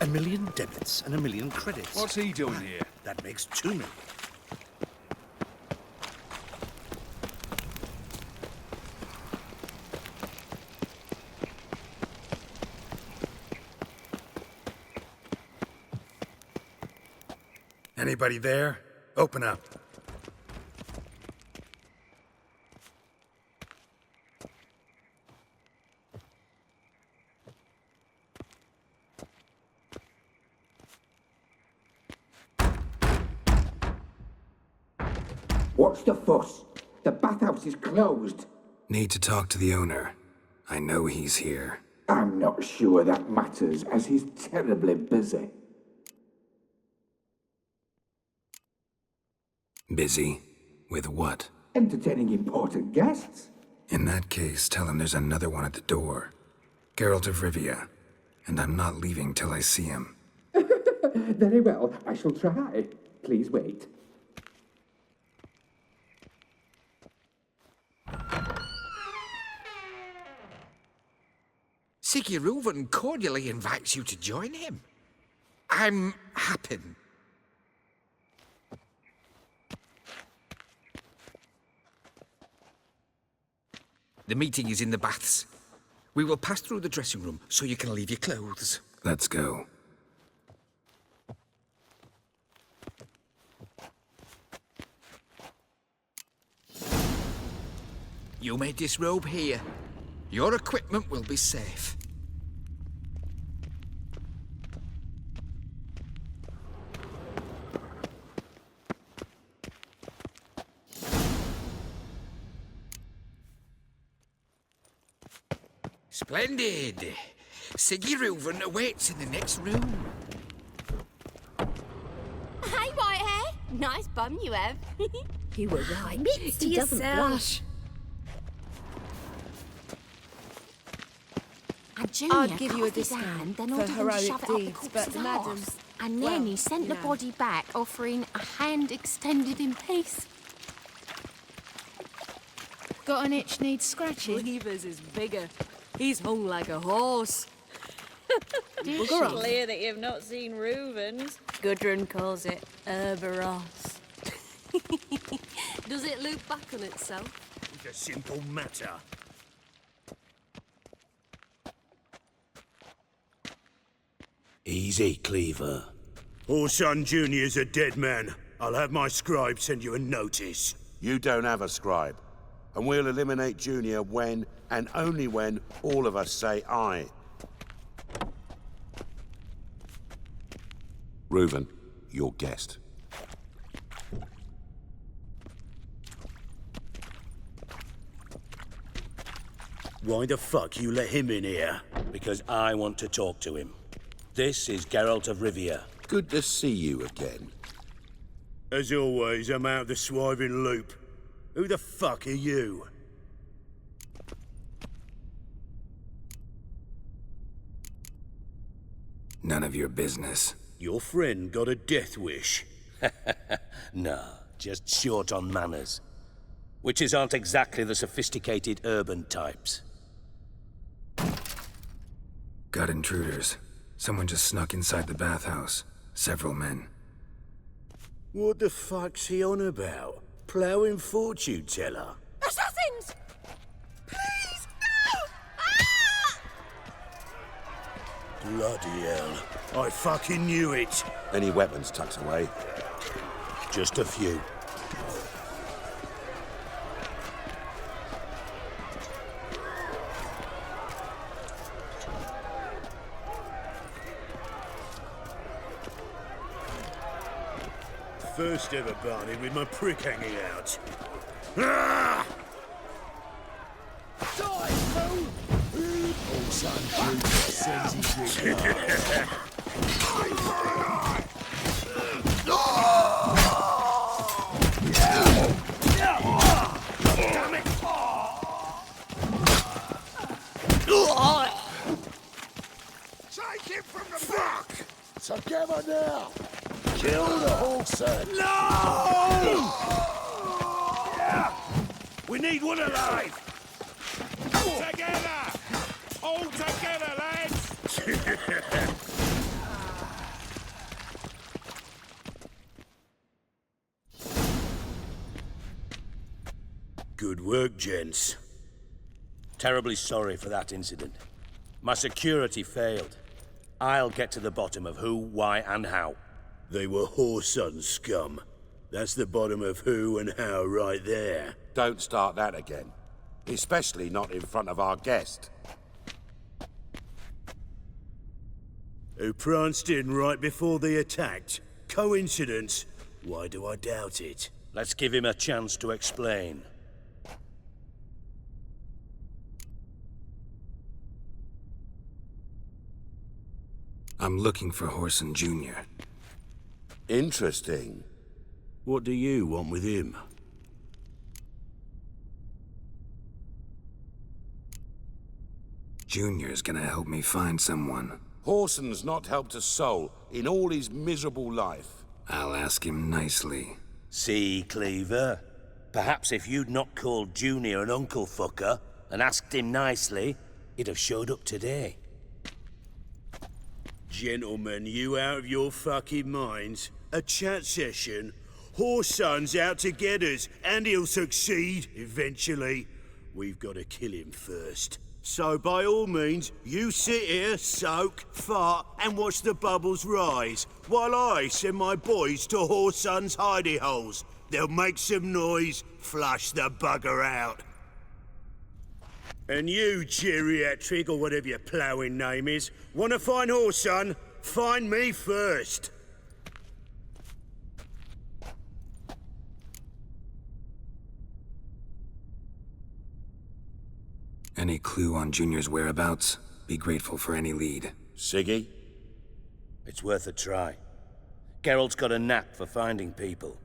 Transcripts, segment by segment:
1 million debits and 1 million credits. What's he doing here? That makes 2 million. Anybody there? Open up. What's the fuss? The bathhouse is closed. Need to talk to the owner. I know he's here. I'm not sure that matters, as he's terribly busy. Busy? With what? Entertaining important guests. In that case, tell him there's another one at the door. Geralt of Rivia. And I'm not leaving till I see him. Very well, I shall try. Please wait. Sigurd cordially invites you to join him. I'm happy. The meeting is in the baths. We will pass through the dressing room so you can leave your clothes. Let's go. You may disrobe here. Your equipment will be safe. Splendid! Sigurd awaits in the next room. Hey, Whitehair. Nice bum you have. You were right. Admits to He doesn't yourself. blush. And Junior I'd give cut you a off his discount hand, then for ordered him to heroic shove it up the deeds, corpse's but madam, arse. And then he sent the body back, offering a hand extended in peace. Got an itch needs scratching? Lever's is bigger. He's hung like a horse. Well, go on. Clear that you've not seen Reuven's. Gudrun calls it Herberos. Does it loop back on itself? It's a simple matter. Easy, Cleaver. Orson Jr.'s a dead man. I'll have my scribe send you a notice. You don't have a scribe. And we'll eliminate Junior when, and only when, all of us say aye. Reuven, your guest. Why the fuck you let him in here? Because I want to talk to him. This is Geralt of Rivia. Good to see you again. As always, I'm out of the swiving loop. Who the fuck are you? None of your business. Your friend got a death wish. No, just short on manners. Witches aren't exactly the sophisticated urban types. Got intruders. Someone just snuck inside the bathhouse. Several men. What the fuck's he on about? Ploughing fortune teller? Assassins! Please, no! Bloody hell. I fucking knew it. Any weapons tucked away? Just a few. First ever Barney with my prick hanging out. Ah! Die, fool! Oh, son, sends his drink. Damn it! Take him from the fuck! Together now! Kill the horse! No! We need one alive! Together! All together, lads! work, gents. Terribly sorry for that incident. My security failed. I'll get to the bottom of who, why, and how. They were whoreson scum. That's the bottom of who and how right there. Don't start that again. Especially not in front of our guest. Who pranced in right before they attacked. Coincidence? Why do I doubt it? Let's give him a chance to explain. I'm looking for Horson Jr. Interesting. What do you want with him? Junior's gonna help me find someone. Horson's not helped a soul in all his miserable life. I'll ask him nicely. See, Cleaver? Perhaps if you'd not called Junior an uncle fucker and asked him nicely, he'd have showed up today. Gentlemen, you out of your fucking minds? A chat session? Horson's out to get us, and he'll succeed, eventually. We've got to kill him first. So by all means, you sit here, soak, fart, and watch the bubbles rise, while I send my boys to Horson's hidey holes. They'll make some noise, flush the bugger out. And you, geriatric, or whatever your ploughing name is, want to find Horson? Find me first. Any clue on Junior's whereabouts? Be grateful for any lead. Siggy? It's worth a try. Geralt's got a knack for finding people.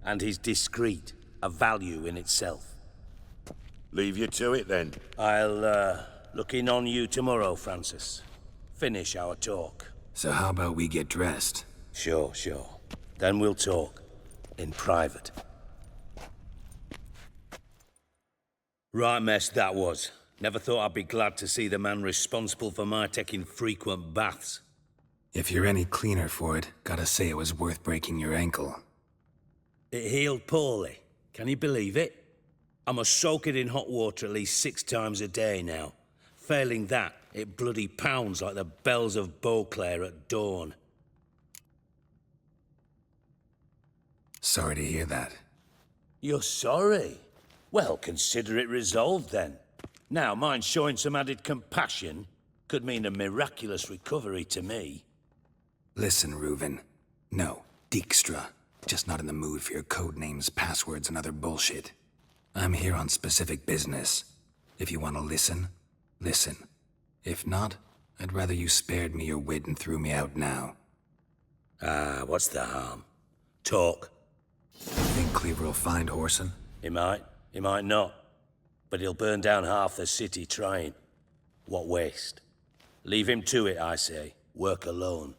And he's discreet, a value in itself. Leave you to it then. I'll, look in on you tomorrow, Francis. Finish our talk. So how about we get dressed? Sure. Then we'll talk. In private. Right mess that was. Never thought I'd be glad to see the man responsible for my taking frequent baths. If you're any cleaner for it, gotta say it was worth breaking your ankle. It healed poorly. Can you believe it? I must soak it in hot water at least 6 times a day now. Failing that, it bloody pounds like the bells of Beauclair at dawn. Sorry to hear that. You're sorry? Well, consider it resolved then. Now, mine showing some added compassion could mean a miraculous recovery to me. Listen, Reuven. No, Dijkstra. Just not in the mood for your code names, passwords, and other bullshit. I'm here on specific business. If you want to listen, listen. If not, I'd rather you spared me your wit and threw me out now. What's the harm? Talk. Think Cleaver will find Horson? He might not. But he'll burn down half the city trying. What waste? Leave him to it, I say. Work alone.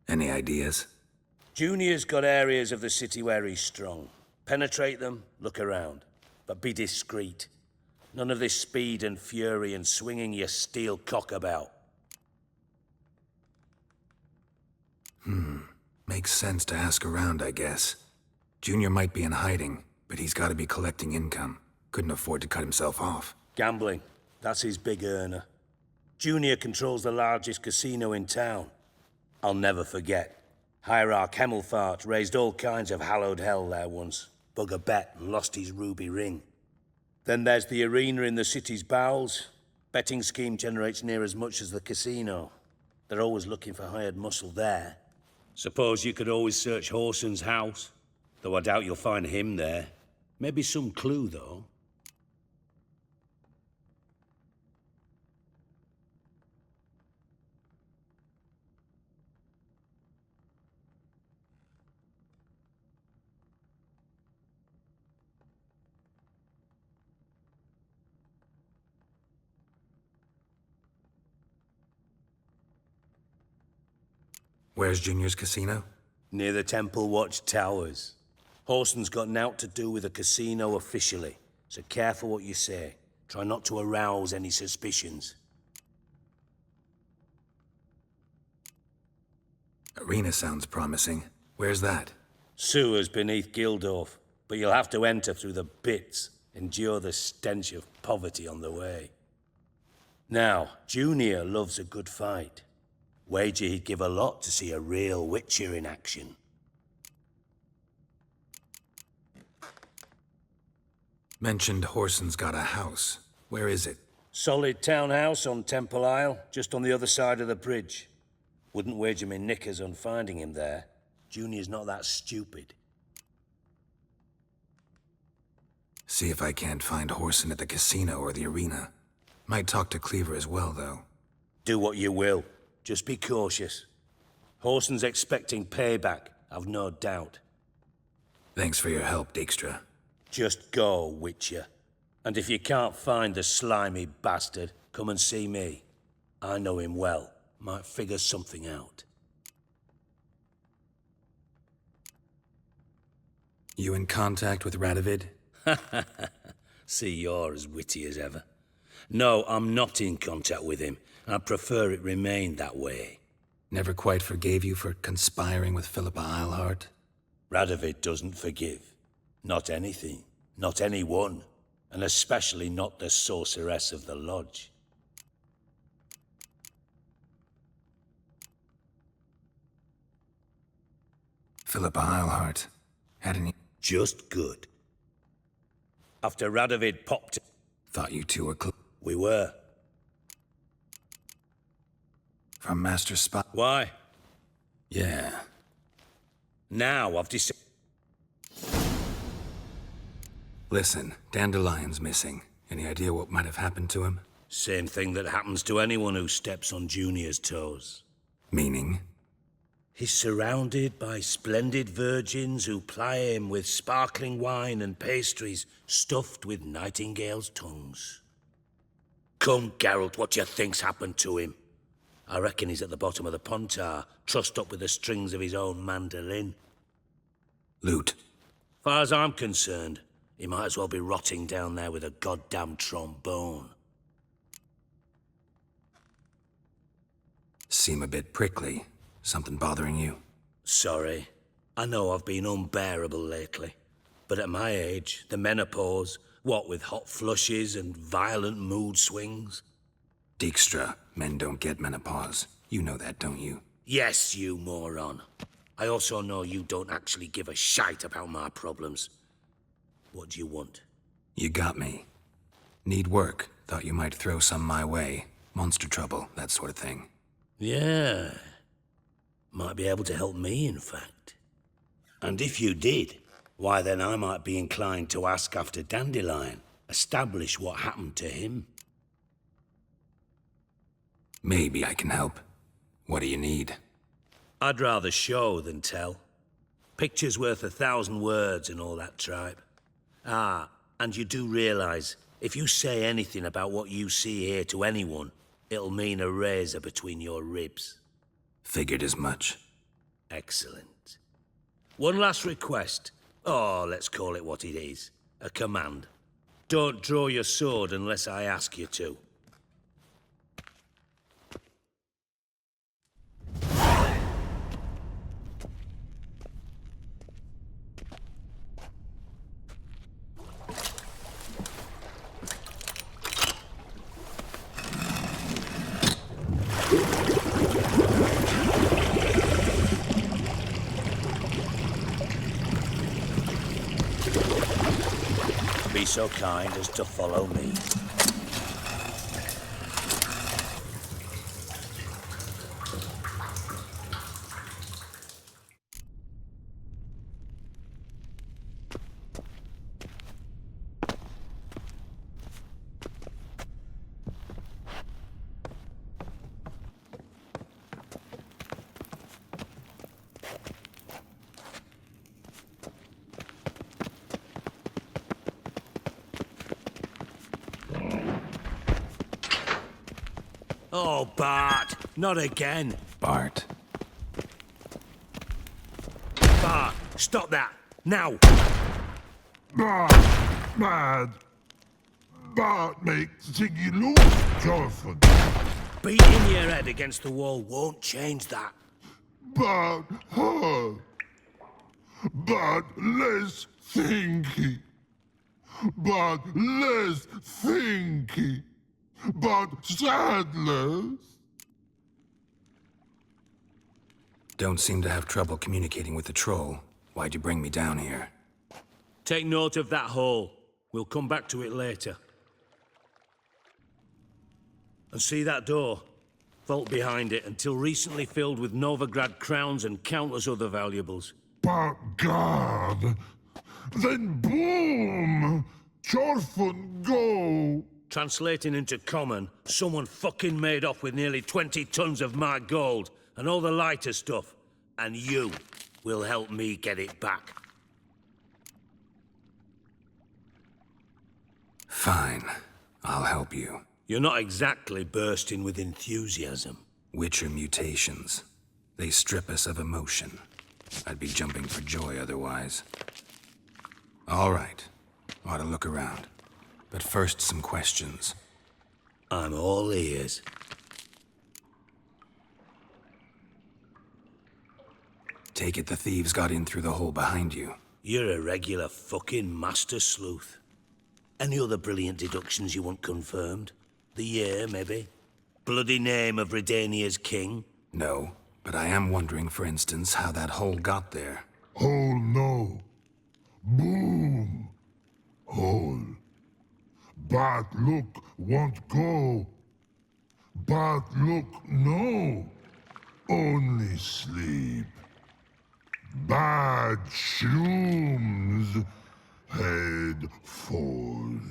Any ideas? Junior's got areas of the city where he's strong. Penetrate them, look around. But be discreet. None of this speed and fury and swinging your steel cock about. Makes sense to ask around, I guess. Junior might be in hiding, but he's gotta be collecting income. Couldn't afford to cut himself off. Gambling. That's his big earner. Junior controls the largest casino in town. I'll never forget. Hierarch Hemmelfart raised all kinds of hallowed hell there once. Bug a bet and lost his ruby ring. Then there's the arena in the city's bowels. Betting scheme generates near as much as the casino. They're always looking for hired muscle there. Suppose you could always search Horson's house. Though I doubt you'll find him there. Maybe some clue, though. Where's Junior's casino? Near the Temple Watch Towers. Horson's got nought to do with the casino officially, so careful what you say. Try not to arouse any suspicions. Arena sounds promising. Where's that? Sewers beneath Gildorf, but you'll have to enter through the pits. endure the stench of poverty on the way. Now, Junior loves a good fight. Wager he'd give a lot to see a real Witcher in action. Mentioned Horson's got a house. Where is it? Solid townhouse on Temple Isle, just on the other side of the bridge. Wouldn't wager me knickers on finding him there. Junior's not that stupid. See if I can't find Horson at the casino or the arena. Might talk to Cleaver as well, though. Do what you will. Just be cautious. Horson's expecting payback, I've no doubt. Thanks for your help, Dijkstra. Just go, Witcher. And if you can't find the slimy bastard, come and see me. I know him well. Might figure something out. You in contact with Radovid? See, you're as witty as ever. No, I'm not in contact with him. I prefer it remained that way. Never quite forgave you for conspiring with Philippa Eilhart? Radovid doesn't forgive. Not anything. Not anyone. And especially not the sorceress of the lodge. Philippa Eilhart. Had any... Just good. After Radovid popped... Thought you two were We were. From Master Spot? Why? Yeah. Now I've decided... Listen, Dandelion's missing. Any idea what might have happened to him? Same thing that happens to anyone who steps on Junior's toes. Meaning? He's surrounded by splendid virgins who ply him with sparkling wine and pastries stuffed with nightingales' tongues. Come, Geralt, what do you think's happened to him? I reckon he's at the bottom of the Pontar, trussed up with the strings of his own mandolin. Loot. Far as I'm concerned, he might as well be rotting down there with a goddamn trombone. Seem a bit prickly. Something bothering you? Sorry. I know I've been unbearable lately. But at my age, the menopause, what with hot flushes and violent mood swings? Dijkstra, men don't get menopause. You know that, don't you? Yes, you moron. I also know you don't actually give a shite about my problems. What do you want? You got me. Need work. Thought you might throw some my way. Monster trouble, that sort of thing. Yeah. Might be able to help me, in fact. And if you did, why then I might be inclined to ask after Dandelion, establish what happened to him. Maybe I can help. What do you need? I'd rather show than tell. Picture's worth 1,000 words and all that tripe. Ah, and you do realize, if you say anything about what you see here to anyone, it'll mean a razor between your ribs. Figured as much. Excellent. One last request. Oh, let's call it what it is. A command. Don't draw your sword unless I ask you to. Be so kind as to follow me. Oh, Bart, not again. Bart. Bart, stop that, now. Bart, mad. Bart makes Ziggy lose, Jonathan. Beating your head against the wall won't change that. Bart, her. Bart, less thinky. but less thinky, but sadless. Don't seem to have trouble communicating with the troll. Why'd you bring me down here? Take note of that hole. We'll come back to it later. And see that door? Vault behind it, until recently filled with Novigrad crowns and countless other valuables. But God, then boom! Chorfun go! Translating into common, someone fucking made off with nearly 20 tons of my gold and all the lighter stuff. And you will help me get it back. Fine. I'll help you. You're not exactly bursting with enthusiasm. Witcher mutations. They strip us of emotion. I'd be jumping for joy otherwise. All right. Ought to look around. But first, some questions. I'm all ears. Take it the thieves got in through the hole behind you. You're a regular fucking master sleuth. Any other brilliant deductions you want confirmed? The year, maybe? Bloody name of Redania's king? No, but I am wondering, for instance, how that hole got there. Hole no. Boom! Hole. But look won't go. But look no. Only sleep. Bad shrooms. Head falls.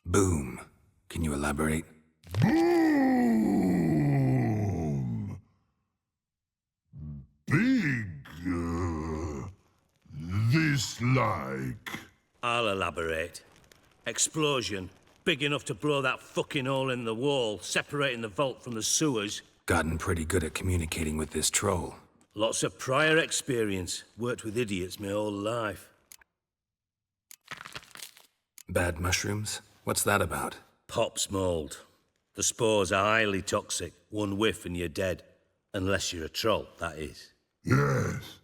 Boom. Can you elaborate? Boom! Big. This like. I'll elaborate. Explosion. Big enough to blow that fucking hole in the wall, separating the vault from the sewers. Gotten pretty good at communicating with this troll. Lots of prior experience. Worked with idiots my whole life. Bad mushrooms? What's that about? Pops mold. The spores are highly toxic. One whiff and you're dead. Unless you're a troll, that is. Yes.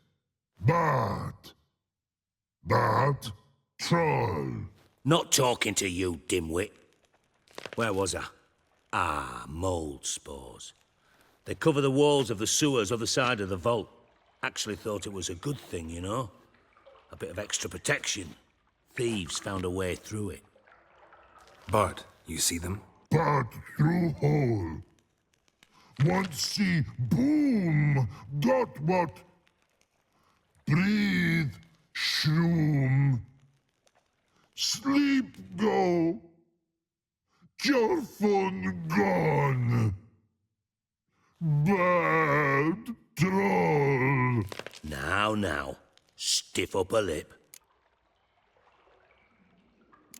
But troll. Not talking to you, dimwit. Where was I? Ah, mold spores. They cover the walls of the sewers other side of the vault. Actually thought it was a good thing, you know? A bit of extra protection. Thieves found a way through it. Bart, you see them? But through hole. Want see boom. Got what? Breathe. Shroom. Sleep go. Your phone gone. Bad troll. Now. Stiff upper lip.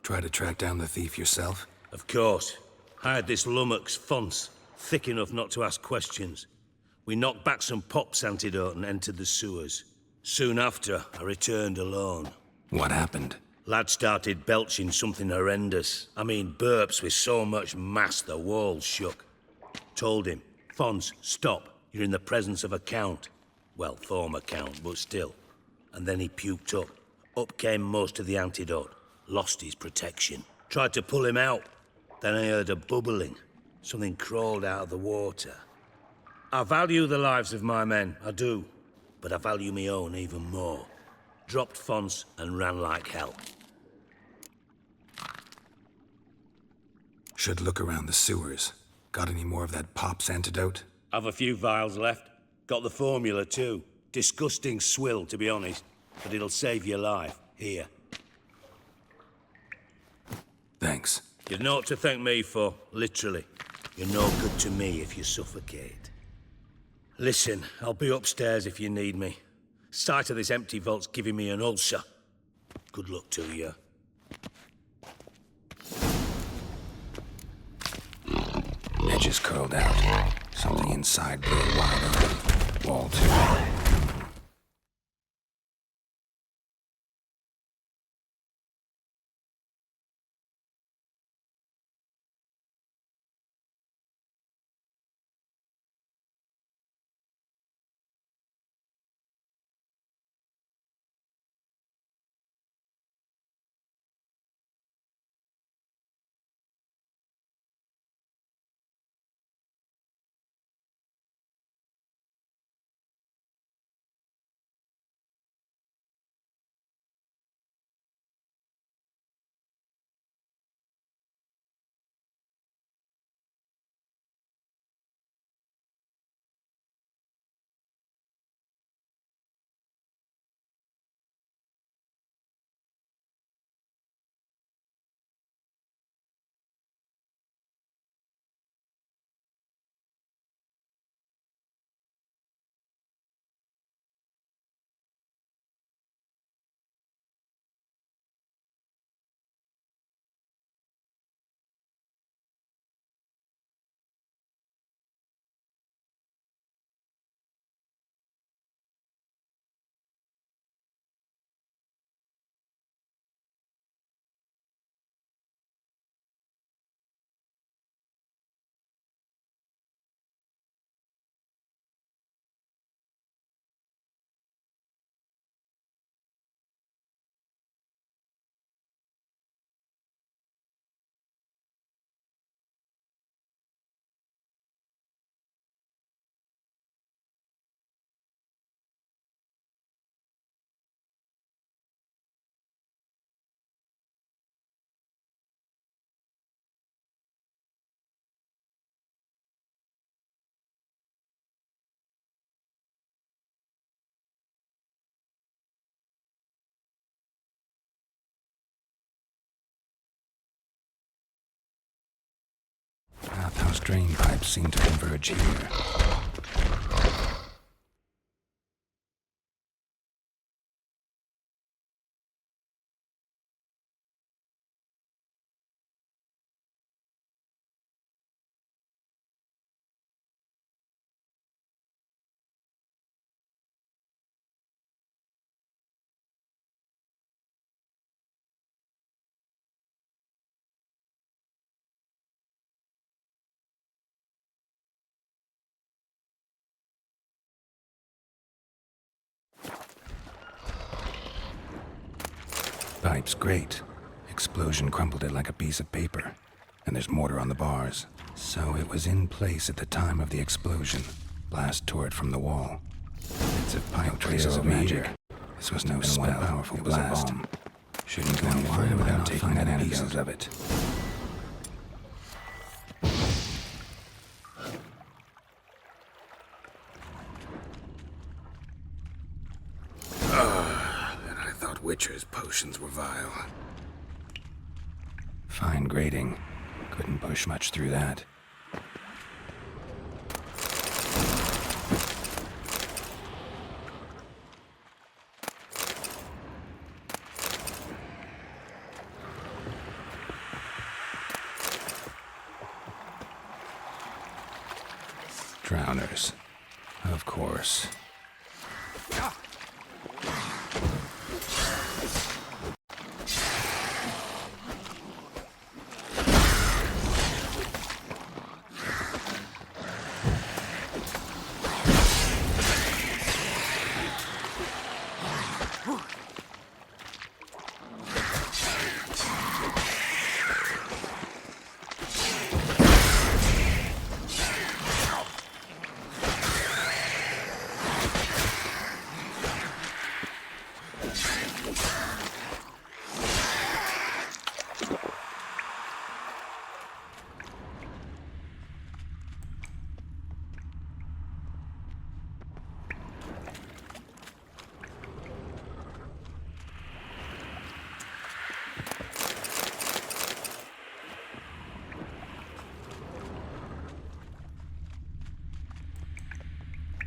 Try to track down the thief yourself? Of course. Hired this lummox Fons. Thick enough not to ask questions. We knocked back some Pop's antidote and entered the sewers. Soon after, I returned alone. What happened? Lad started belching something horrendous. I mean, burps with so much mass the walls shook. Told him, Fons, stop. You're in the presence of a count. Well, former count, but still. And then he puked up. Up came most of the antidote. Lost his protection. Tried to pull him out. Then I heard a bubbling. Something crawled out of the water. I value the lives of my men, I do. But I value my own even more. Dropped Fons and ran like hell. Should look around the sewers. Got any more of that Pop's antidote? Have a few vials left. Got the formula too. Disgusting swill, to be honest. But it'll save your life. Here. Thanks. You've naught to thank me for, literally. You're no good to me if you suffocate. Listen, I'll be upstairs if you need me. Sight of this empty vault's giving me an ulcer. Good luck to you. Edges curled out. Something inside blew wide open. Wall too. Drain pipes seem to converge here. Pipe's great. Explosion crumpled it like a piece of paper. And there's mortar on the bars. So it was in place at the time of the explosion. Blast tore it from the wall. Bits of pipe traces of magic. This was no spell, powerful blast. Shouldn't go any further without taking that pieces of it. And I thought Witcher's potions were vile. Fine grading. Couldn't push much through that. Drowners. Of course.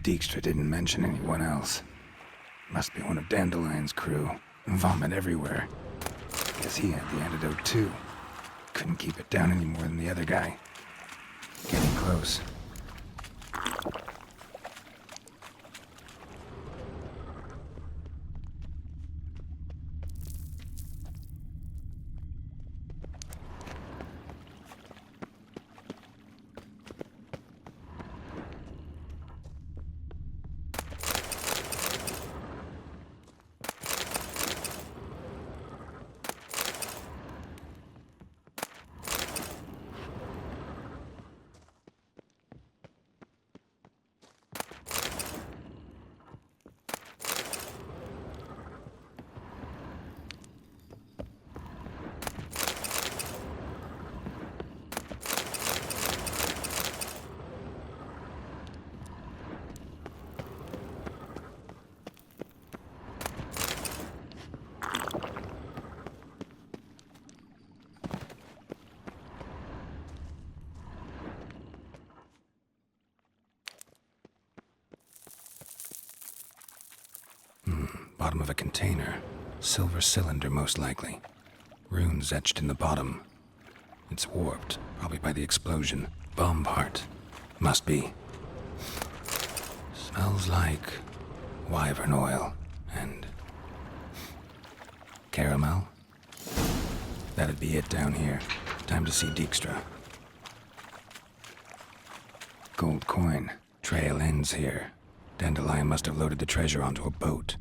Dijkstra didn't mention anyone else. Must be one of Dandelion's crew. Vomit everywhere. Guess he had the antidote too. Couldn't keep it down any more than the other guy. Getting close. Bottom of a container. Silver cylinder, most likely. Runes etched in the bottom. It's warped, probably by the explosion. Bomb part. Must be. Smells like wyvern oil and caramel. That'd be it down here. Time to see Dijkstra. Gold coin. Trail ends here. Dandelion must have loaded the treasure onto a boat.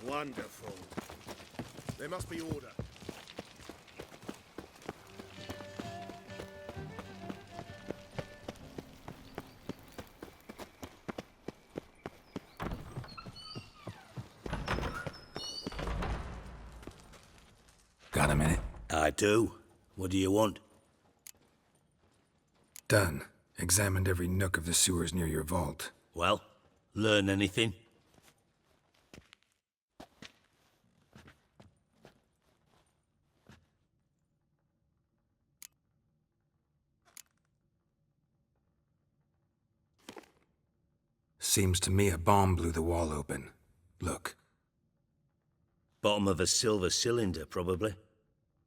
Wonderful. There must be order. do. What do you want? Done. Examined every nook of the sewers near your vault. Well, learn anything? Seems to me a bomb blew the wall open. Look. Bottom of a silver cylinder, probably.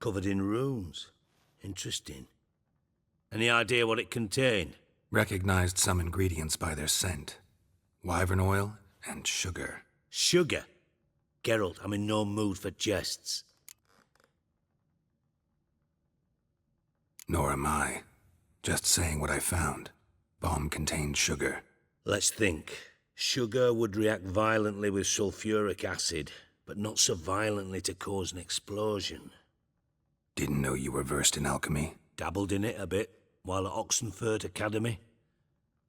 Covered in runes. Interesting. Any idea what it contained? Recognized some ingredients by their scent. Wyvern oil and sugar. Sugar? Geralt, I'm in no mood for jests. Nor am I. Just saying what I found. Bomb contained sugar. Let's think. Sugar would react violently with sulfuric acid, but not so violently to cause an explosion. Didn't know you were versed in alchemy. Dabbled in it a bit, while at Oxenford Academy.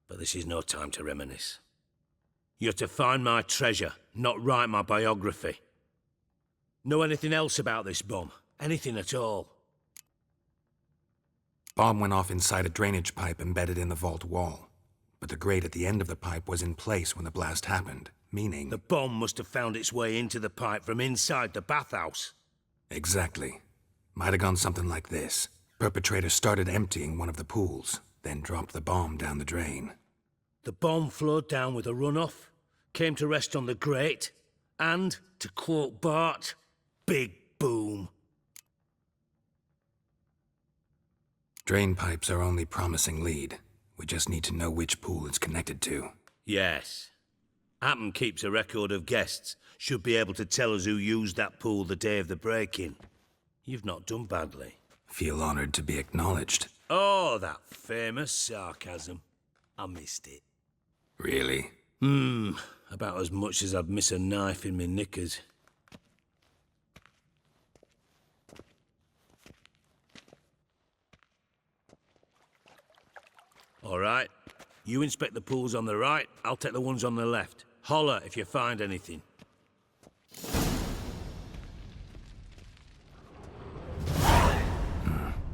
But this is no time to reminisce. You're to find my treasure, not write my biography. Know anything else about this bomb? Anything at all? Bomb went off inside a drainage pipe embedded in the vault wall. But the grate at the end of the pipe was in place when the blast happened, meaning... The bomb must have found its way into the pipe from inside the bathhouse. Exactly. Might have gone something like this. Perpetrator started emptying one of the pools, then dropped the bomb down the drain. The bomb flowed down with a runoff, came to rest on the grate, and, to quote Bart, big boom. Drain pipes are only promising lead. We just need to know which pool it's connected to. Yes. Appen keeps a record of guests. Should be able to tell us who used that pool the day of the break-in. You've not done badly. Feel honored to be acknowledged. Oh, that famous sarcasm. I missed it. Really? About as much as I'd miss a knife in my knickers. All right. You inspect the pools on the right, I'll take the ones on the left. Holler if you find anything.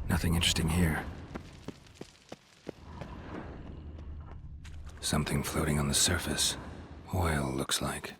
Nothing interesting here. Something floating on the surface. Oil, looks like.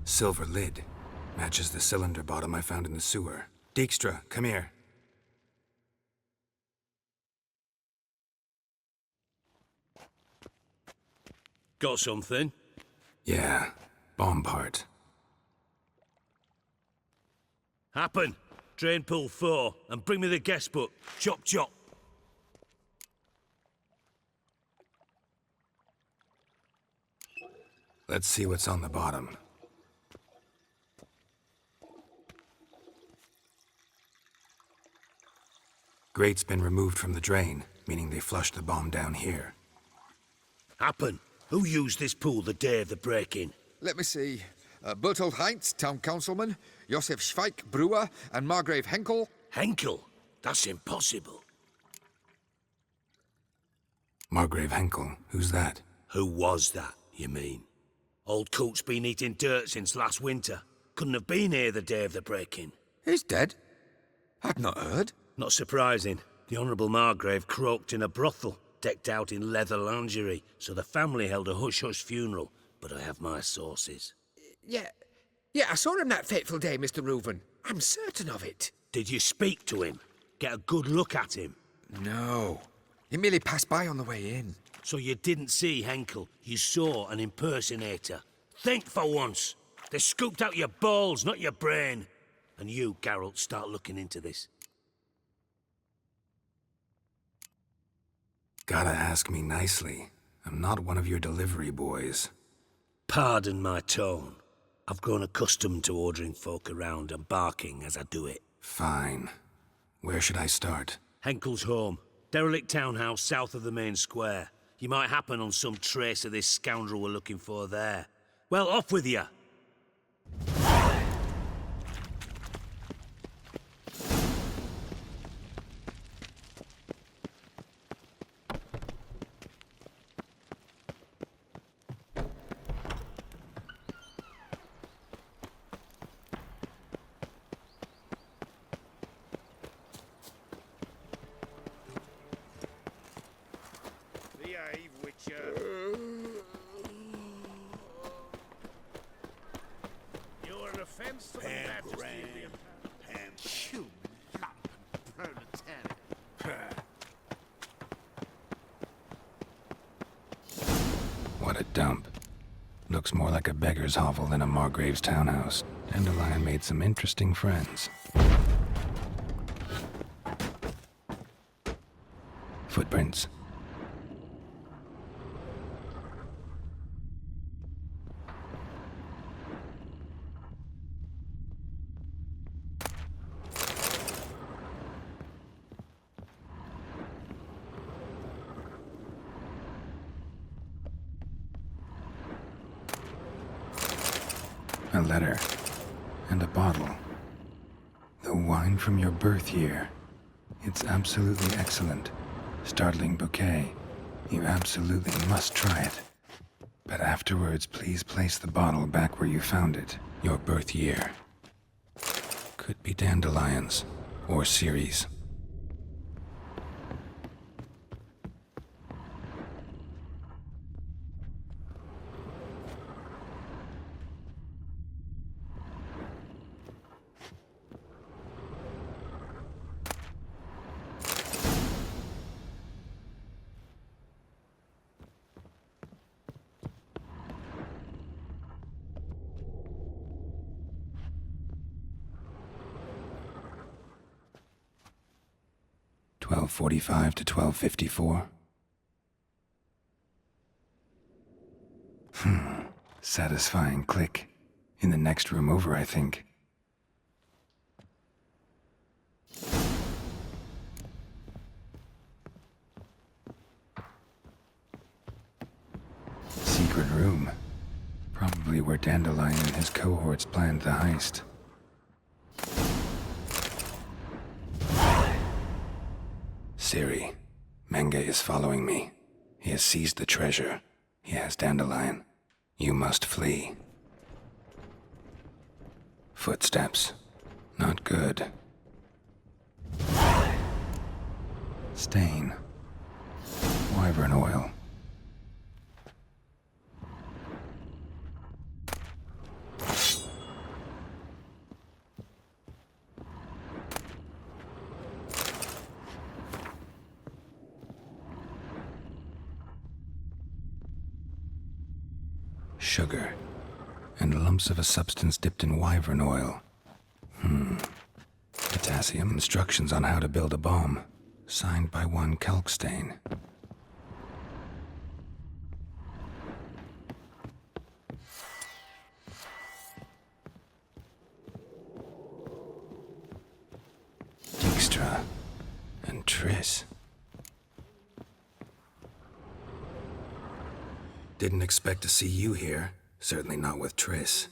Silver lid. Matches the cylinder bottom I found in the sewer. Dijkstra, come here. Got something? Yeah, bomb part. Happen. Drain pool 4, and bring me the guest book. Chop chop. Let's see what's on the bottom. Grate's been removed from the drain, meaning they flushed the bomb down here. Happen. Who used this pool the day of the break-in? Let me see. Bertold Heinz, town councilman, Josef Schweik, brewer, and Margrave Henkel. Henkel? That's impossible. Margrave Henkel, who's that? Who was that, you mean? Old coot's been eating dirt since last winter. Couldn't have been here the day of the break-in. He's dead? I'd not heard. Not surprising. The Honourable Margrave croaked in a brothel, decked out in leather lingerie, so the family held a hush-hush funeral. But I have my sources. Yeah, I saw him that fateful day, Mr. Reuven. I'm certain of it. Did you speak to him? Get a good look at him? No. He merely passed by on the way in. So you didn't see Henkel, you saw an impersonator. Think for once. They scooped out your balls, not your brain. And you, Geralt, start looking into this. Gotta ask me nicely. I'm not one of your delivery boys. Pardon my tone. I've grown accustomed to ordering folk around and barking as I do it. Fine. Where should I start? Henkel's home. Derelict townhouse south of the main square. You might happen on some trace of this scoundrel we're looking for there. Well, off with you! Behave, Witcher. You're an offence to the majesty of the Empire. You lumpen proletariat. What a dump. Looks more like a beggar's hovel than a Margrave's townhouse. Dandelion made some interesting friends. Footprints. A letter. And a bottle. The wine from your birth year. It's absolutely excellent. Startling bouquet. You absolutely must try it. But afterwards, please place the bottle back where you found it. Your birth year. Could be dandelions. Or Ceres. $12:45 to $12:54. Satisfying click. In the next room over, I think. Secret room. Probably where Dandelion and his cohorts planned the heist. Siri, Menge is following me. He has seized the treasure. He has Dandelion. You must flee. Footsteps. Not good. Stain. Wyvern oil. Sugar, and lumps of a substance dipped in wyvern oil. Potassium. Instructions on how to build a bomb. Signed by one Kalkstain. Dijkstra and Triss. Didn't expect to see you here. Certainly not with Triss.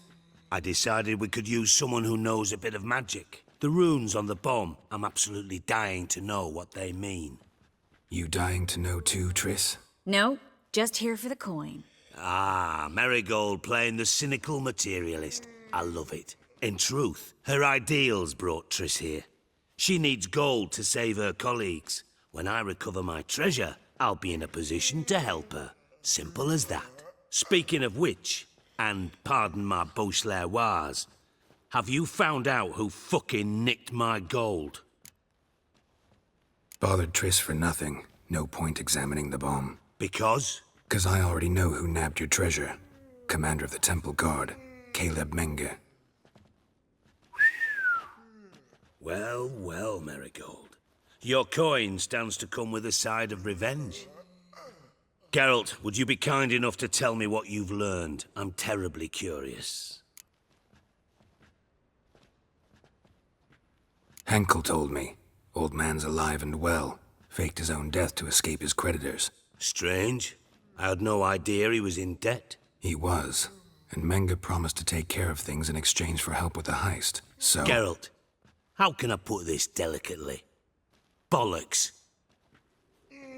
I decided we could use someone who knows a bit of magic. The runes on the bomb, I'm absolutely dying to know what they mean. You dying to know too, Triss? No, just here for the coin. Ah, Marigold playing the cynical materialist. I love it. In truth, her ideals brought Triss here. She needs gold to save her colleagues. When I recover my treasure, I'll be in a position to help her. Simple as that. Speaking of which, and pardon my Beauclervois, have you found out who fucking nicked my gold? Bothered Triss for nothing. No point examining the bomb. Because? 'Cause I already know who nabbed your treasure. Commander of the Temple Guard, Caleb Menge. Well, well, Marigold. Your coin stands to come with a side of revenge. Geralt, would you be kind enough to tell me what you've learned? I'm terribly curious. Henkel told me. Old man's alive and well. Faked his own death to escape his creditors. Strange. I had no idea he was in debt. He was. And Menga promised to take care of things in exchange for help with the heist. So... Geralt, how can I put this delicately? Bollocks.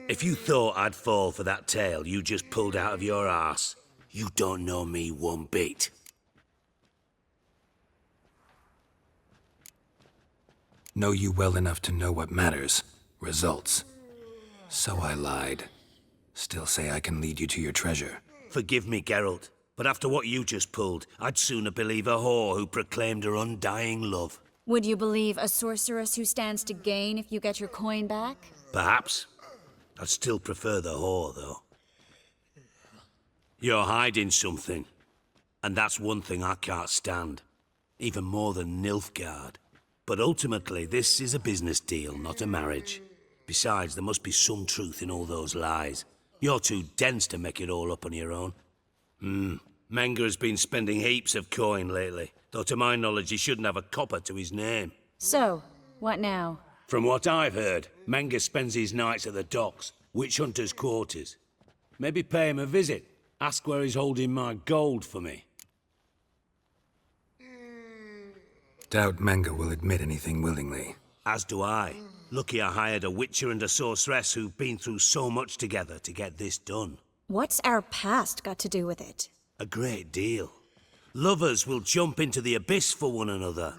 If you thought I'd fall for that tale you just pulled out of your arse, you don't know me one bit. Know you well enough to know what matters. Results. So I lied. Still say I can lead you to your treasure. Forgive me, Geralt, but after what you just pulled, I'd sooner believe a whore who proclaimed her undying love. Would you believe a sorceress who stands to gain if you get your coin back? Perhaps. I'd still prefer the whore, though. You're hiding something. And that's one thing I can't stand. Even more than Nilfgaard. But ultimately, this is a business deal, not a marriage. Besides, there must be some truth in all those lies. You're too dense to make it all up on your own. Menga has been spending heaps of coin lately. Though to my knowledge, he shouldn't have a copper to his name. So, what now? From what I've heard, Menga spends his nights at the docks, witch hunters' quarters. Maybe pay him a visit. Ask where he's holding my gold for me. Doubt Menga will admit anything willingly. As do I. Lucky I hired a witcher and a sorceress who've been through so much together to get this done. What's our past got to do with it? A great deal. Lovers will jump into the abyss for one another.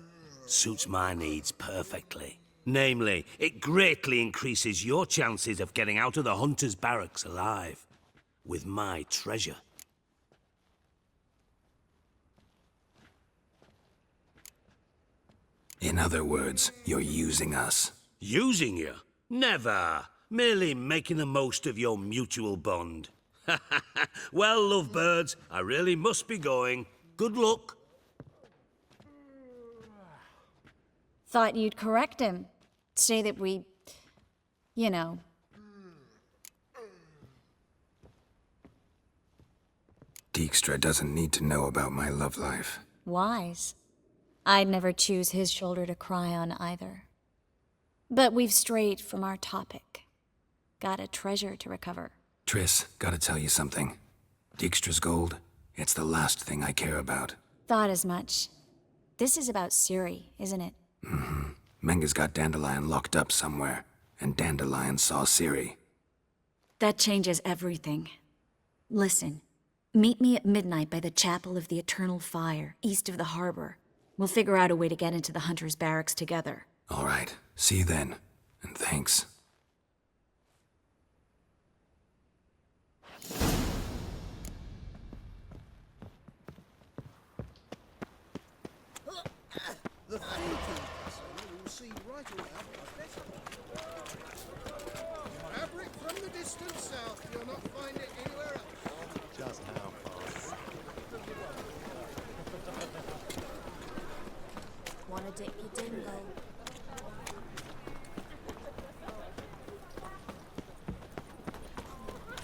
Suits my needs perfectly. Namely, it greatly increases your chances of getting out of the hunter's barracks alive. With my treasure. In other words, you're using us. Using you? Never. Merely making the most of your mutual bond. Well, lovebirds, I really must be going. Good luck. Thought you'd correct him. Say that we... you know... Dijkstra doesn't need to know about my love life. Wise. I'd never choose his shoulder to cry on either. But we've strayed from our topic. Got a treasure to recover. Triss, gotta tell you something. Dijkstra's gold, it's the last thing I care about. Thought as much. This is about Ciri, isn't it? Mm-hmm. Menga's got Dandelion locked up somewhere, and Dandelion saw Ciri. That changes everything. Listen, meet me at midnight by the Chapel of the Eternal Fire, east of the harbor. We'll figure out a way to get into the Hunter's Barracks together. All right. See you then. And thanks. The thinking will see right around what's better. Fabric from the distant south, you'll not find it anywhere else. Just how far? Wanna dip your dingo?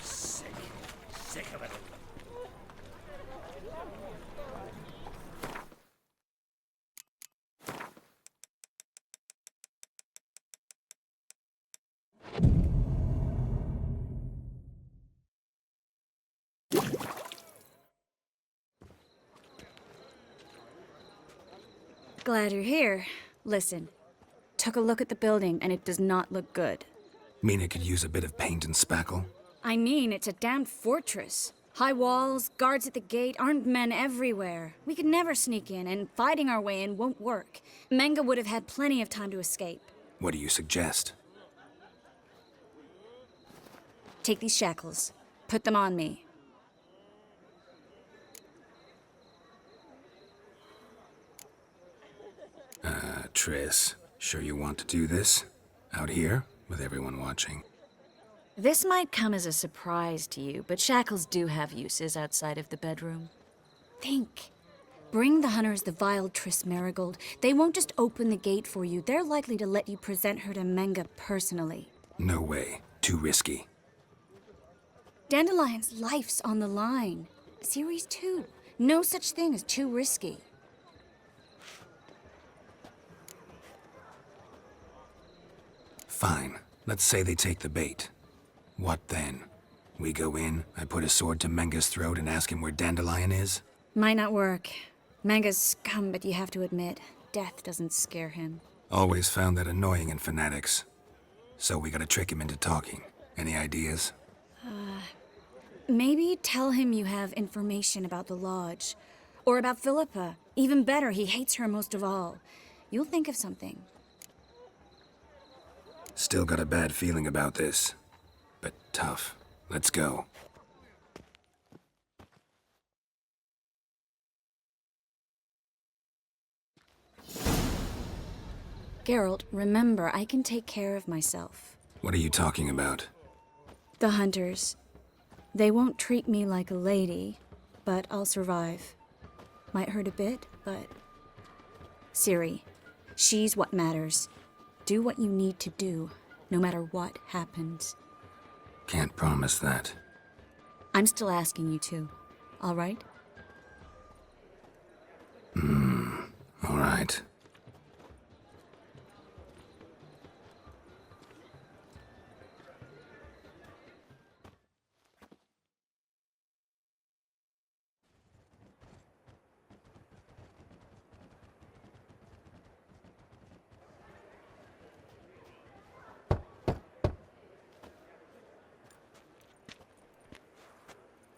Sick of it. Glad you're here. Listen, took a look at the building and it does not look good. Mean it could use a bit of paint and spackle? I mean, it's a damn fortress. High walls, guards at the gate, armed men everywhere. We could never sneak in, and fighting our way in won't work. Menga would have had plenty of time to escape. What do you suggest? Take these shackles. Put them on me. Triss, sure you want to do this? Out here, with everyone watching? This might come as a surprise to you, but shackles do have uses outside of the bedroom. Think. Bring the hunters the vile Triss Marigold. They won't just open the gate for you. They're likely to let you present her to Menga personally. No way. Too risky. Dandelion's life's on the line. Ciri's too. No such thing as too risky. Fine. Let's say they take the bait. What then? We go in, I put a sword to Menga's throat and ask him where Dandelion is? Might not work. Manga's scum, but you have to admit, death doesn't scare him. Always found that annoying in fanatics. So we gotta trick him into talking. Any ideas? Maybe tell him you have information about the Lodge. Or about Philippa. Even better, he hates her most of all. You'll think of something. Still got a bad feeling about this. But tough. Let's go. Geralt, remember, I can take care of myself. What are you talking about? The hunters. They won't treat me like a lady, but I'll survive. Might hurt a bit, but... Ciri, she's what matters. Do what you need to do, no matter what happens. Can't promise that. I'm still asking you to, all right? All right.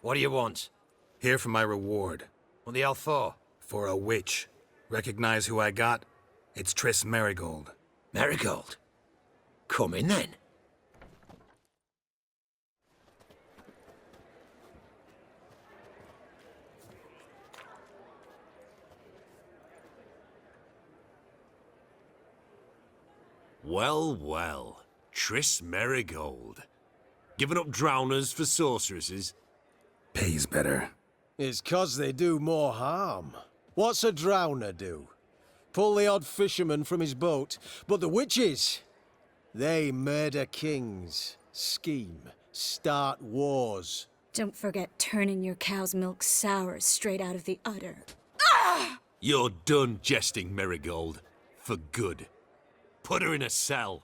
What do you want? Here for my reward. What the hell for? For a witch. Recognize who I got? It's Triss Merigold. Marigold? Come in then. Well, well. Triss Merigold. Giving up drowners for sorceresses? Pays better. It's 'cause they do more harm. What's a drowner do? Pull the odd fisherman from his boat. But the witches, they murder kings, scheme, start wars. Don't forget turning your cow's milk sour straight out of the udder. You're done jesting, Merigold. For good. Put her in a cell.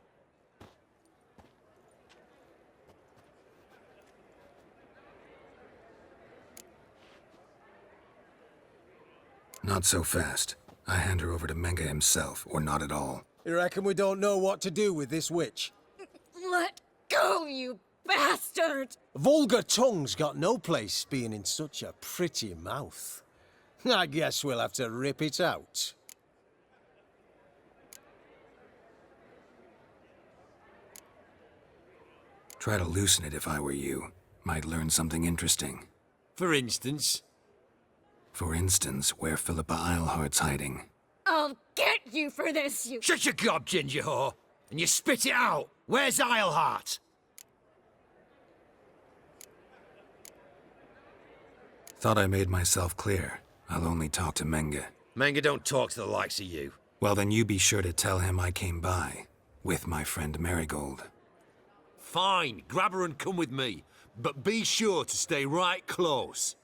Not so fast. I hand her over to Menga himself, or not at all. You reckon we don't know what to do with this witch? Let go, you bastard! Vulgar tongue's got no place being in such a pretty mouth. I guess we'll have to rip it out. Try to loosen it if I were you. Might learn something interesting. For instance? For instance, where Philippa Eilhart's hiding. I'll get you for this, you... Shut your gob, ginger whore, and you spit it out. Where's Eilhart? Thought I made myself clear. I'll only talk to Menga. Menga don't talk to the likes of you. Well, then you be sure to tell him I came by. With my friend Merigold. Fine, grab her and come with me. But be sure to stay right close.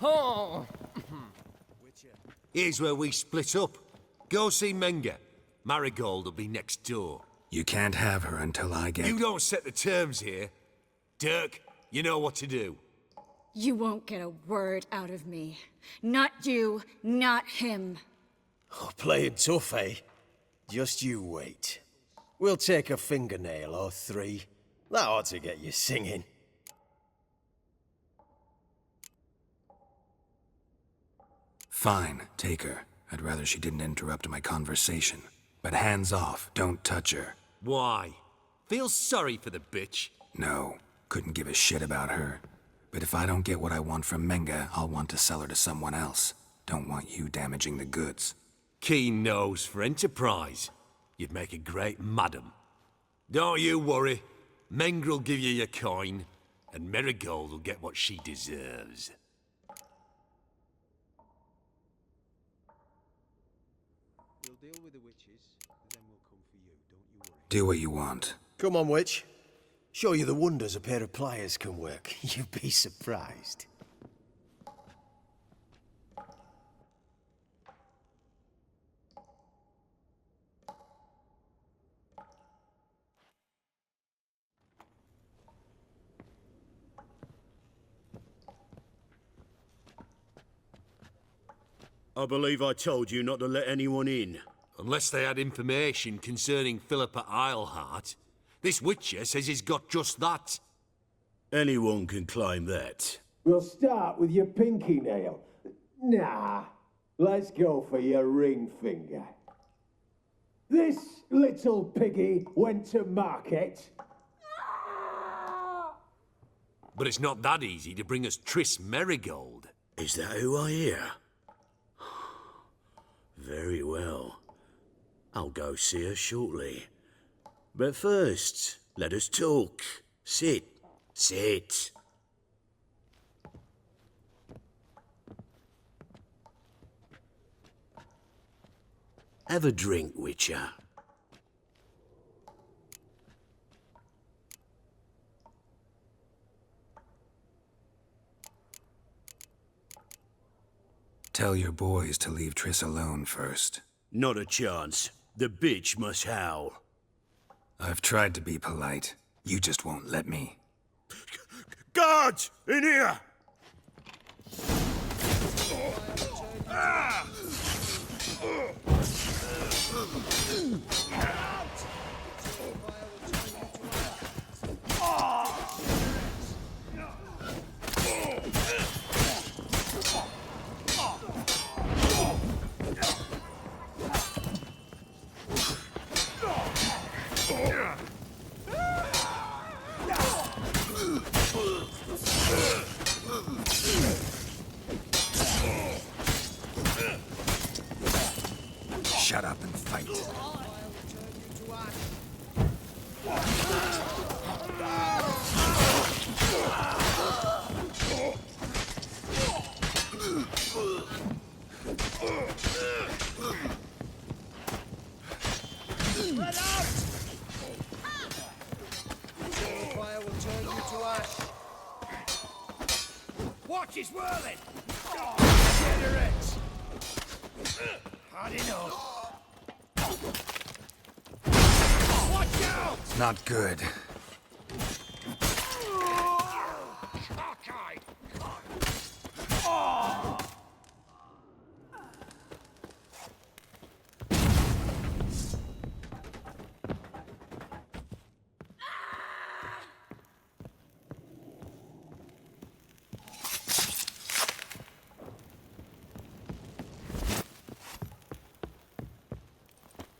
Oh! Here's where we split up. Go see Menga. Marigold will be next door. You can't have her until I get... You don't set the terms here. Dirk, you know what to do. You won't get a word out of me. Not you, not him. Oh, playing tough, eh? Just you wait. We'll take a fingernail or three. That ought to get you singing. Fine, take her. I'd rather she didn't interrupt my conversation. But hands off, don't touch her. Why? Feel sorry for the bitch? No, couldn't give a shit about her. But if I don't get what I want from Menga, I'll want to sell her to someone else. Don't want you damaging the goods. Keen nose for enterprise. You'd make a great madam. Don't you worry. Mengrel will give you your coin, and Merigold will get what she deserves. Do what you want. Come on, witch. Show you the wonders a pair of pliers can work. You'd be surprised. I believe I told you not to let anyone in. Unless they had information concerning Philippa Eilhart. This Witcher says he's got just that. Anyone can claim that. We'll start with your pinky nail. Nah, let's go for your ring finger. This little piggy went to market. But it's not that easy to bring us Triss Merigold. Is that who I hear? Very well. I'll go see her shortly. But first, let us talk. Sit. Sit. Have a drink, Witcher. Tell your boys to leave Triss alone first. Not a chance. The bitch must howl. I've tried to be polite. You just won't let me. Guards! In here! Ah! Shut up and fight. Spread out! Fire will turn you to ash. Watch his whirling! Generate! Hard enough. Watch out! Not good.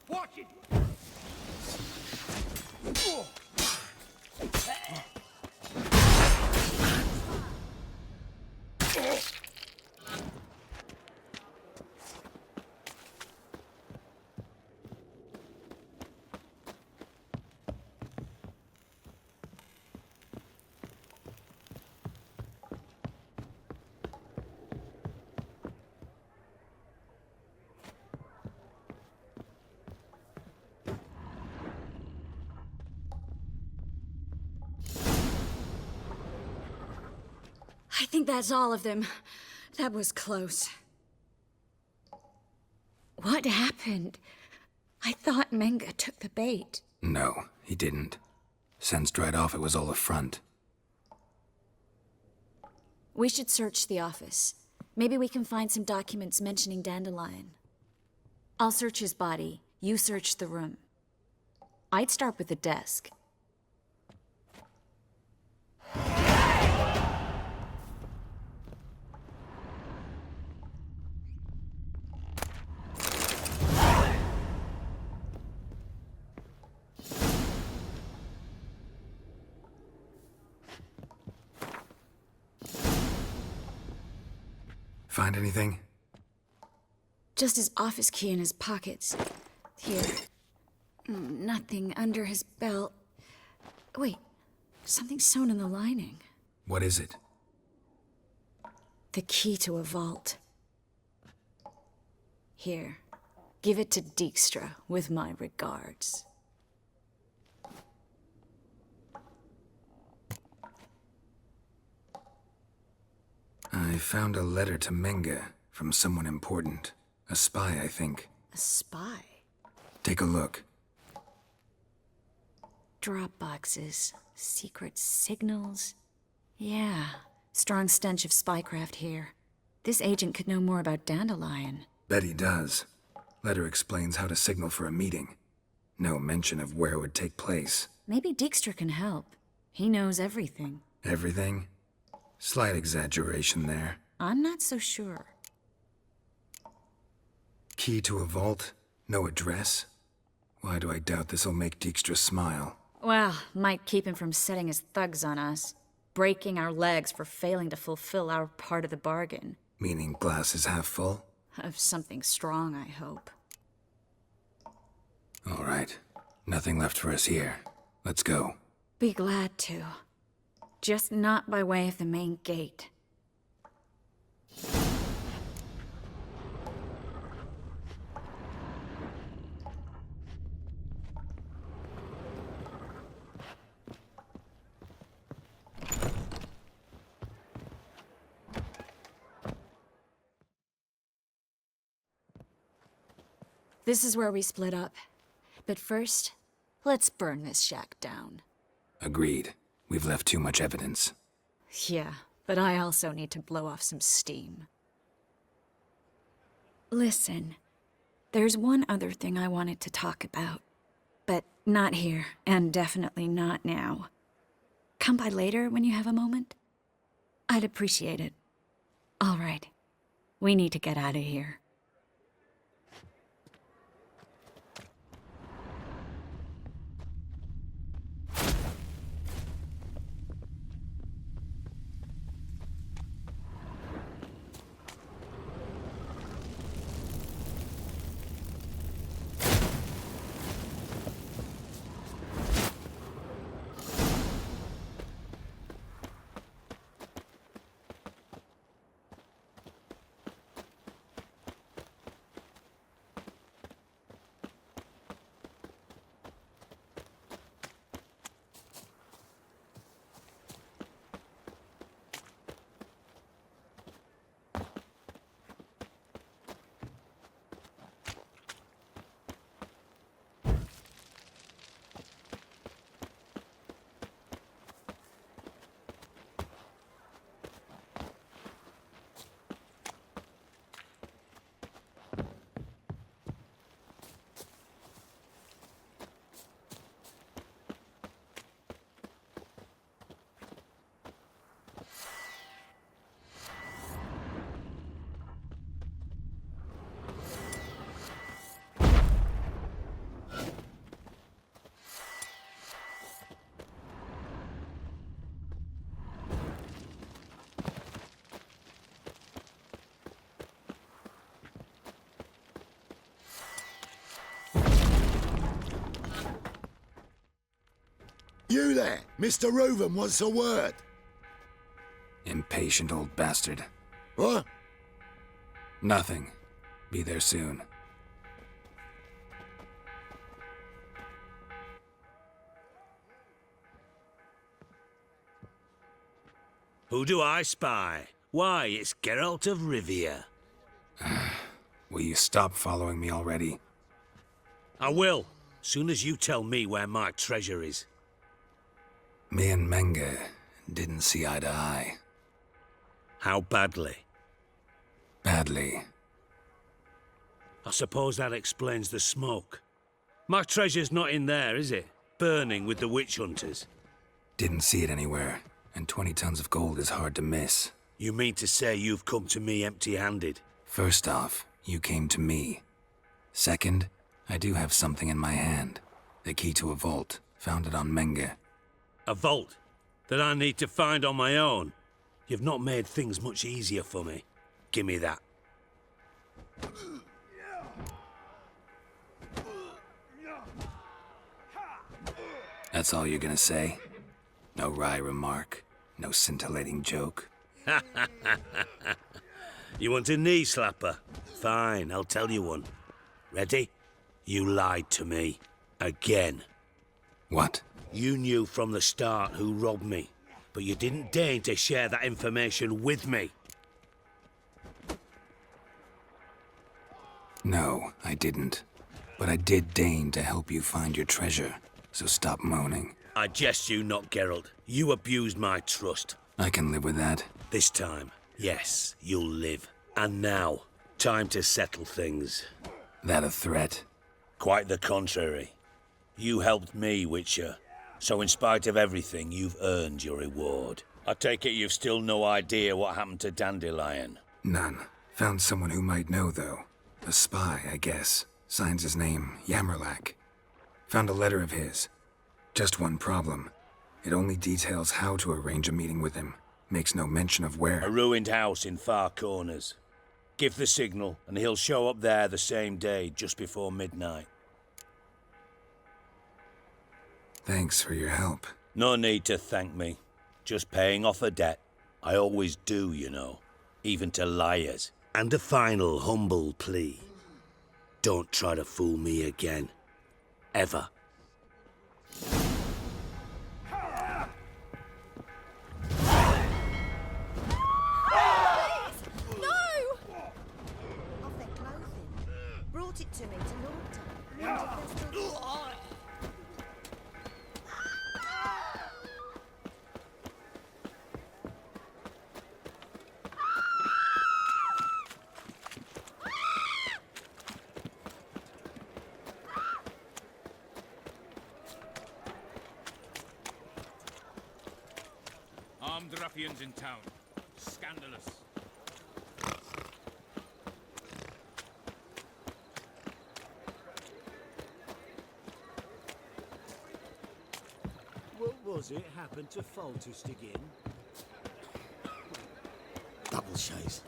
Watch it! I think that's all of them. That was close. What happened? I thought Menga took the bait. No, he didn't. Sensed right off it was all a front. We should search the office. Maybe we can find some documents mentioning Dandelion. I'll search his body. You search the room. I'd start with the desk. Find anything? Just his office key in his pockets. Here. Nothing under his belt. Wait, something's sewn in the lining. What is it? The key to a vault. Here. Give it to Dijkstra with my regards. found a letter to Menge from someone important. A spy, I think. A spy? Take a look. Drop boxes, secret signals. Yeah, strong stench of spycraft here. This agent could know more about Dandelion. Bet he does. Letter explains how to signal for a meeting. No mention of where it would take place. Maybe Dijkstra can help. He knows everything. Everything? Slight exaggeration there. I'm not so sure. Key to a vault? No address? Why do I doubt this'll make Dijkstra smile? Well, might keep him from setting his thugs on us. Breaking our legs for failing to fulfill our part of the bargain. Meaning glass is half full? Of something strong, I hope. All right. Nothing left for us here. Let's go. Be glad to. Just not by way of the main gate. This is where we split up. But first, let's burn this shack down. Agreed. We've left too much evidence. Yeah, but I also need to blow off some steam. Listen, there's one other thing I wanted to talk about. But not here, and definitely not now. Come by later when you have a moment? I'd appreciate it. All right. We need to get out of here. You there! Mr. Reuven wants a word. Impatient old bastard. What? Nothing. Be there soon. Who do I spy? Why, it's Geralt of Rivia. Will you stop following me already? I will, soon as you tell me where my treasure is. Me and Menge didn't see eye to eye. How badly? Badly. I suppose that explains the smoke. My treasure's not in there, is it? Burning with the witch hunters. Didn't see it anywhere, and 20 tons of gold is hard to miss. You mean to say you've come to me empty-handed? First off, you came to me. Second, I do have something in my hand. The key to a vault, found it on Menge. A vault that I need to find on my own. You've not made things much easier for me. Give me that. That's all you're gonna say? No wry remark? No scintillating joke? You want a knee slapper? Fine, I'll tell you one. Ready? You lied to me. Again. What? You knew from the start who robbed me, but you didn't deign to share that information with me. No, I didn't. But I did deign to help you find your treasure, so stop moaning. I jest you not, Geralt. You abused my trust. I can live with that. This time, yes, you'll live. And now, time to settle things. That a threat? Quite the contrary. You helped me, Witcher. So in spite of everything, you've earned your reward. I take it you've still no idea what happened to Dandelion? None. Found someone who might know, though. A spy, I guess. Signs his name, Yammerlack. Found a letter of his. Just one problem. It only details how to arrange a meeting with him. Makes no mention of where. A ruined house in Far Corners. Give the signal, and he'll show up there the same day, just before midnight. Thanks for your help. No need to thank me. Just paying off a debt. I always do, you know. Even to liars. And a final humble plea. Don't try to fool me again. Ever. Brought it to me to launder. Armed ruffians in town. Scandalous. What was it happened to Foltest again? Double chase.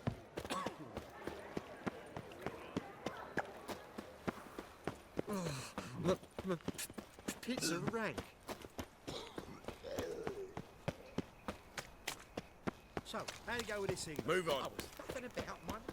My pizza rank. So, how you go with this thing? Move on. I was faffing about, man.